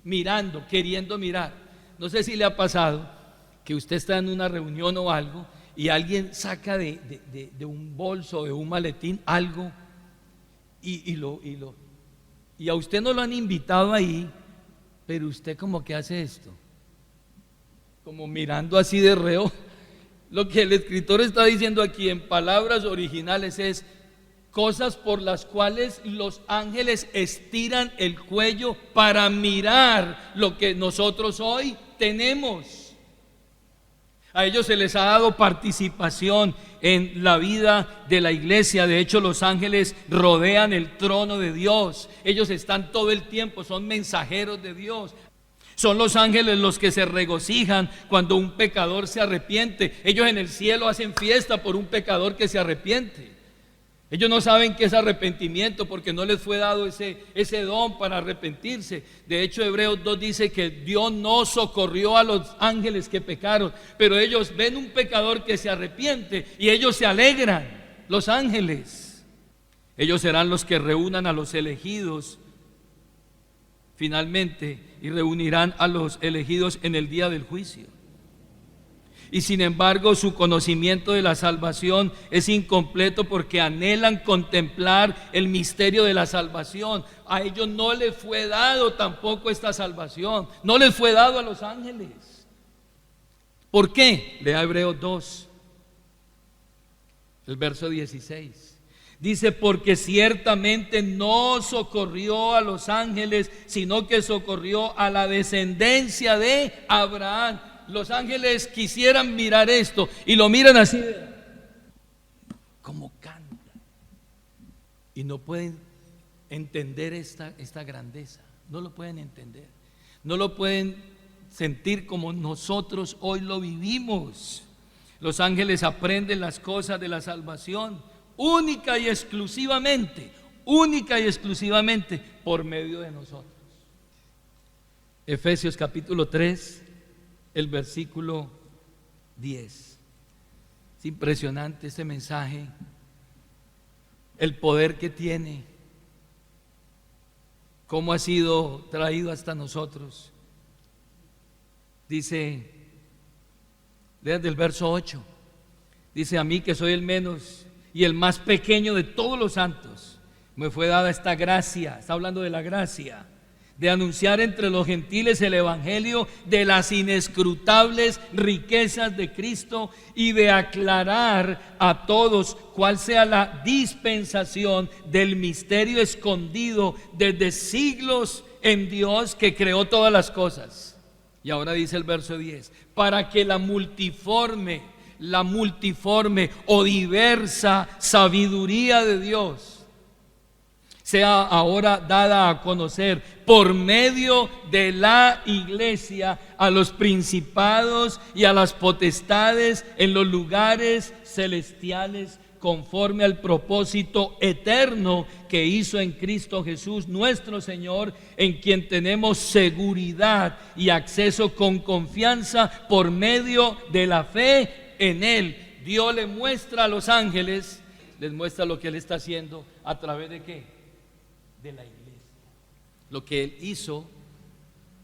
mirando, queriendo mirar. No sé si le ha pasado que usted está en una reunión o algo y alguien saca de un bolso, de un maletín algo y a usted no lo han invitado ahí, pero usted como que hace esto, como mirando así de reo. Lo que el escritor está diciendo aquí en palabras originales es cosas por las cuales los ángeles estiran el cuello para mirar lo que nosotros hoy tenemos. A ellos se les ha dado participación en la vida de la iglesia. De hecho, los ángeles rodean el trono de Dios. Ellos están todo el tiempo, son mensajeros de Dios. Son los ángeles los que se regocijan cuando un pecador se arrepiente. Ellos en el cielo hacen fiesta por un pecador que se arrepiente. Ellos no saben qué es arrepentimiento porque no les fue dado ese don para arrepentirse. De hecho, Hebreos 2 dice que Dios no socorrió a los ángeles que pecaron, pero ellos ven un pecador que se arrepiente y ellos se alegran, los ángeles. Ellos serán los que reúnan a los elegidos finalmente y reunirán a los elegidos en el día del juicio. Y sin embargo, su conocimiento de la salvación es incompleto porque anhelan contemplar el misterio de la salvación. A ellos no les fue dado tampoco esta salvación, no les fue dado a los ángeles. ¿Por qué? Lea Hebreos 2, el verso 16. Dice, porque ciertamente no socorrió a los ángeles, sino que socorrió a la descendencia de Abraham. Los ángeles quisieran mirar esto y lo miran así, como canta, y no pueden entender esta grandeza. No lo pueden entender, no lo pueden sentir como nosotros hoy lo vivimos. Los ángeles aprenden las cosas de la salvación única y exclusivamente por medio de nosotros. Efesios capítulo 3, el versículo 10. Es impresionante este mensaje, el poder que tiene, cómo ha sido traído hasta nosotros. Dice, desde el verso 8, dice, a mí que soy el menos y el más pequeño de todos los santos, me fue dada esta gracia, está hablando de la gracia, de anunciar entre los gentiles el evangelio de las inescrutables riquezas de Cristo y de aclarar a todos cuál sea la dispensación del misterio escondido desde siglos en Dios que creó todas las cosas. Y ahora dice el verso 10, para que la multiforme o diversa sabiduría de Dios sea ahora dada a conocer por medio de la iglesia a los principados y a las potestades en los lugares celestiales, conforme al propósito eterno que hizo en Cristo Jesús nuestro Señor, en quien tenemos seguridad y acceso con confianza por medio de la fe en Él. Dios le muestra a los ángeles, les muestra lo que Él está haciendo a través de ¿qué? De la iglesia. Lo que Él hizo,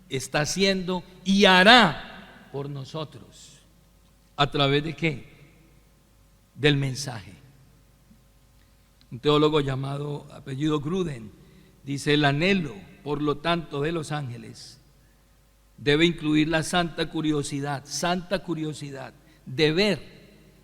está haciendo y hará por nosotros. ¿A través de qué? Del mensaje. Un teólogo llamado apellido Gruden dice, el anhelo, por lo tanto, de los ángeles debe incluir la santa curiosidad de ver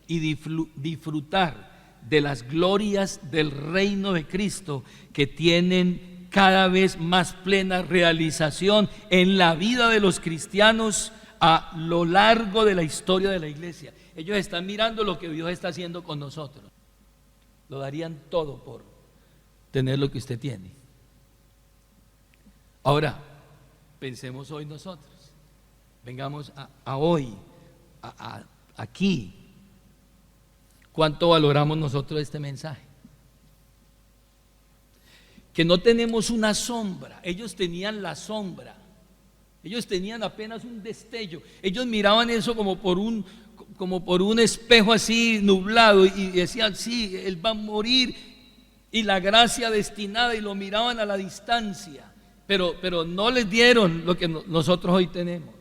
y disfrutar de las glorias del reino de Cristo, que tienen cada vez más plena realización en la vida de los cristianos a lo largo de la historia de la iglesia. Ellos están mirando lo que Dios está haciendo con nosotros. Lo darían todo por tener lo que usted tiene. Ahora, pensemos hoy nosotros. Vengamos a hoy, aquí. ¿Cuánto valoramos nosotros este mensaje? Que no tenemos una sombra. Ellos tenían la sombra. Ellos tenían apenas un destello. Ellos miraban eso como por un espejo así nublado y decían, sí, él va a morir y la gracia destinada, y lo miraban a la distancia, pero no les dieron lo que nosotros hoy tenemos.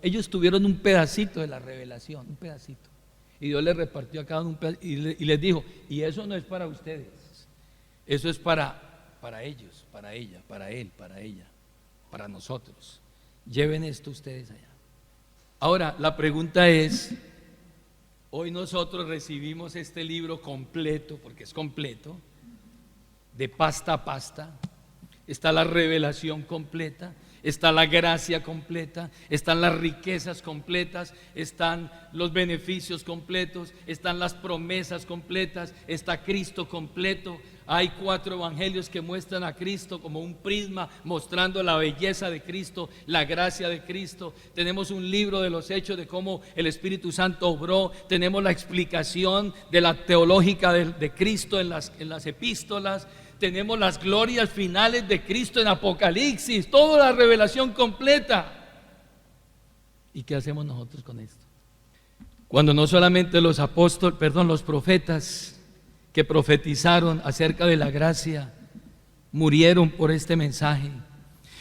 Ellos tuvieron un pedacito de la revelación, un pedacito, y Dios les repartió a cada uno un pedacito y les dijo, y eso no es para ustedes, eso es para ellos, para ella, para él, para ella, para nosotros. Lleven esto ustedes allá. Ahora, la pregunta es, hoy nosotros recibimos este libro completo, porque es completo, de pasta a pasta. Está la revelación completa, está la gracia completa, están las riquezas completas, están los beneficios completos, están las promesas completas, está Cristo completo. Hay 4 evangelios que muestran a Cristo como un prisma, mostrando la belleza de Cristo, la gracia de Cristo. Tenemos un libro de los hechos de cómo el Espíritu Santo obró. Tenemos la explicación de la teológica de Cristo en las epístolas. Tenemos las glorias finales de Cristo en Apocalipsis, toda la revelación completa. ¿Y qué hacemos nosotros con esto? Cuando no solamente los profetas que profetizaron acerca de la gracia murieron por este mensaje,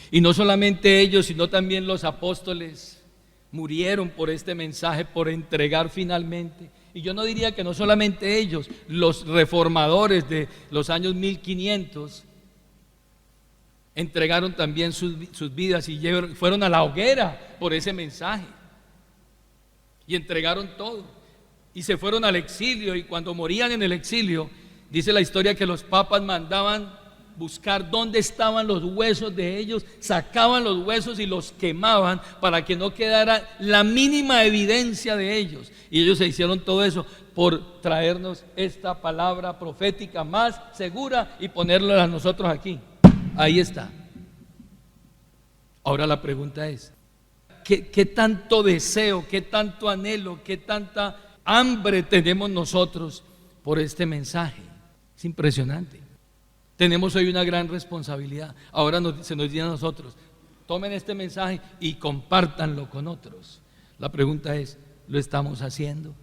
y no solamente ellos, sino también los apóstoles murieron por este mensaje, por entregar finalmente. Y yo no diría que no solamente ellos, los reformadores de los años 1500 entregaron también sus vidas y fueron a la hoguera por ese mensaje y entregaron todo y se fueron al exilio. Y cuando morían en el exilio, dice la historia que los papas mandaban buscar dónde estaban los huesos de ellos, sacaban los huesos y los quemaban para que no quedara la mínima evidencia de ellos. Y ellos se hicieron todo eso por traernos esta palabra profética más segura y ponerla a nosotros aquí. Ahí está. Ahora la pregunta es, ¿qué tanto deseo, qué tanto anhelo, qué tanta hambre tenemos nosotros por este mensaje? Es impresionante. Tenemos hoy una gran responsabilidad. Ahora se nos dice a nosotros, tomen este mensaje y compártanlo con otros. La pregunta es, ¿lo estamos haciendo?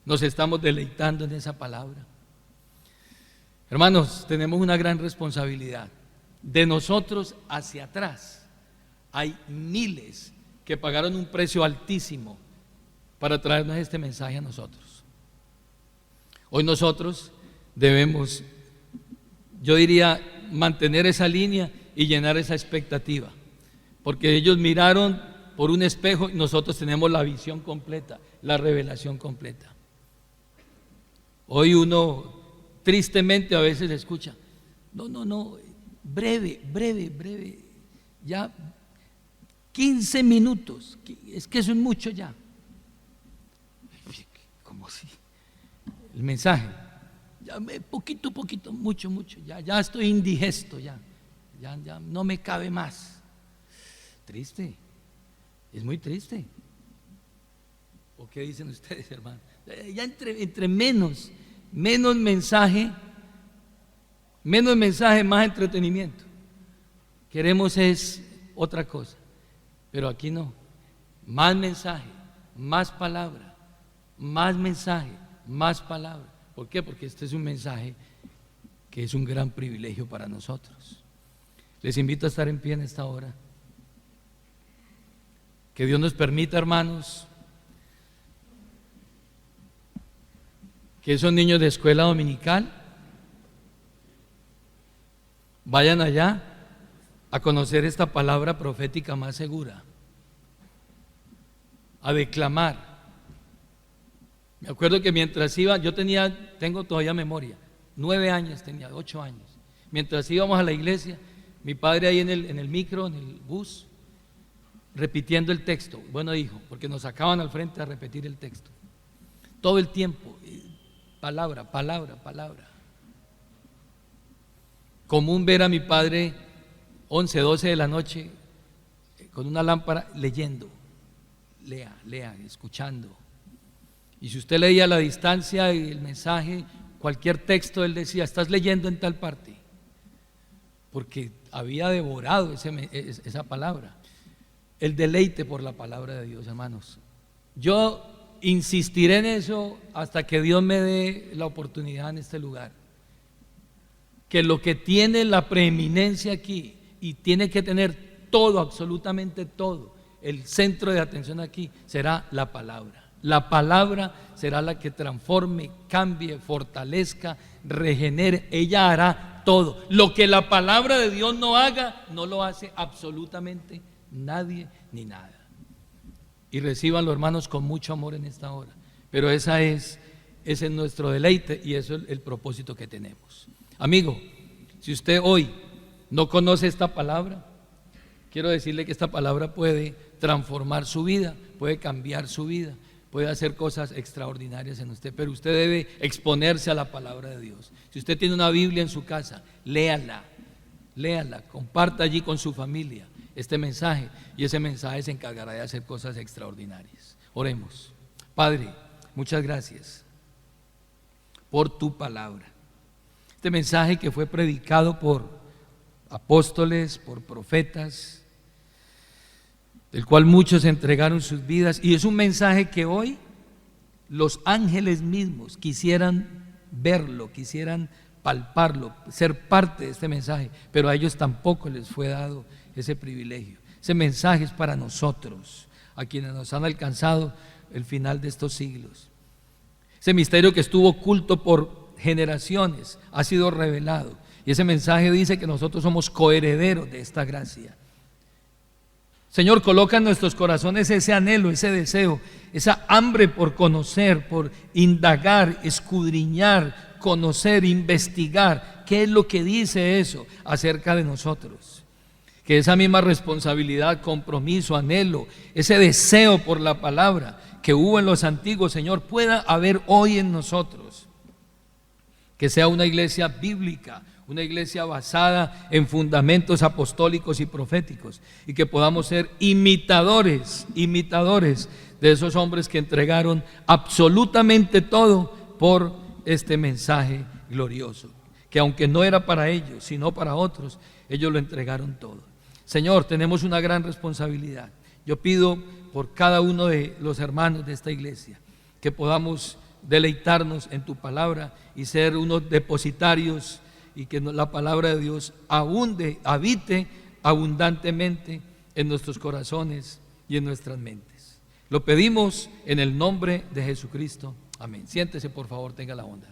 ¿Nos estamos deleitando en esa palabra? Hermanos, tenemos una gran responsabilidad. De nosotros hacia atrás hay miles que pagaron un precio altísimo para traernos este mensaje a nosotros. Hoy nosotros debemos, yo diría, mantener esa línea y llenar esa expectativa, porque ellos miraron por un espejo y nosotros tenemos la visión completa, la revelación completa. Hoy uno tristemente a veces escucha, no, breve, ya 15 minutos, es que eso es mucho ya. ¿Cómo así? El mensaje, ya poquito, mucho, ya estoy indigesto, ya no me cabe más. Triste, es muy triste. ¿O qué dicen ustedes, hermano? Ya entre menos mensaje, más entretenimiento. Queremos es otra cosa, pero aquí no. Más mensaje, más palabra, más mensaje, más palabra. ¿Por qué? Porque este es un mensaje que es un gran privilegio para nosotros. Les invito a estar en pie en esta hora. Que Dios nos permita, hermanos, que esos niños de escuela dominical vayan allá a conocer esta palabra profética más segura, a declamar. Me acuerdo que mientras iba, tengo todavía memoria, 9 años tenía, 8 años. Mientras íbamos a la iglesia, mi padre ahí en el micro, en el bus, repitiendo el texto. Bueno, hijo, porque nos sacaban al frente a repetir el texto. Todo el tiempo, palabra, palabra, palabra. Común ver a mi padre 11, 12 de la noche con una lámpara leyendo. Lea, lea, escuchando. Y si usted leía a la distancia el mensaje, cualquier texto, él decía, estás leyendo en tal parte, porque había devorado esa palabra. El deleite por la palabra de Dios, hermanos. Yo insistiré en eso hasta que Dios me dé la oportunidad en este lugar. Que lo que tiene la preeminencia aquí y tiene que tener todo, absolutamente todo, el centro de atención aquí será la palabra. La palabra será la que transforme, cambie, fortalezca, regenere. Ella hará todo. Lo que la palabra de Dios no haga, no lo hace absolutamente nadie ni nada. Y reciban los hermanos con mucho amor en esta hora. Pero ese es nuestro deleite y eso es el propósito que tenemos. Amigo, si usted hoy no conoce esta palabra, quiero decirle que esta palabra puede transformar su vida, puede cambiar su vida, puede hacer cosas extraordinarias en usted, pero usted debe exponerse a la palabra de Dios. Si usted tiene una Biblia en su casa, léala, comparta allí con su familia este mensaje y ese mensaje se encargará de hacer cosas extraordinarias. Oremos. Padre, muchas gracias por tu palabra. Este mensaje que fue predicado por apóstoles, por profetas, del cual muchos entregaron sus vidas, y es un mensaje que hoy los ángeles mismos quisieran verlo, quisieran palparlo, ser parte de este mensaje, pero a ellos tampoco les fue dado ese privilegio. Ese mensaje es para nosotros, a quienes nos han alcanzado el final de estos siglos. Ese misterio que estuvo oculto por generaciones ha sido revelado, y ese mensaje dice que nosotros somos coherederos de esta gracia. Señor, coloca en nuestros corazones ese anhelo, ese deseo, esa hambre por conocer, por indagar, escudriñar, conocer, investigar qué es lo que dice eso acerca de nosotros. Que esa misma responsabilidad, compromiso, anhelo, ese deseo por la palabra que hubo en los antiguos, Señor, pueda haber hoy en nosotros. Que sea una iglesia bíblica, una iglesia basada en fundamentos apostólicos y proféticos, y que podamos ser imitadores de esos hombres que entregaron absolutamente todo por este mensaje glorioso, que aunque no era para ellos, sino para otros, ellos lo entregaron todo. Señor, tenemos una gran responsabilidad. Yo pido por cada uno de los hermanos de esta iglesia que podamos deleitarnos en tu palabra y ser unos depositarios, y que la palabra de Dios habite abundantemente en nuestros corazones y en nuestras mentes. Lo pedimos en el nombre de Jesucristo. Amén. Siéntese, por favor, tenga la bondad.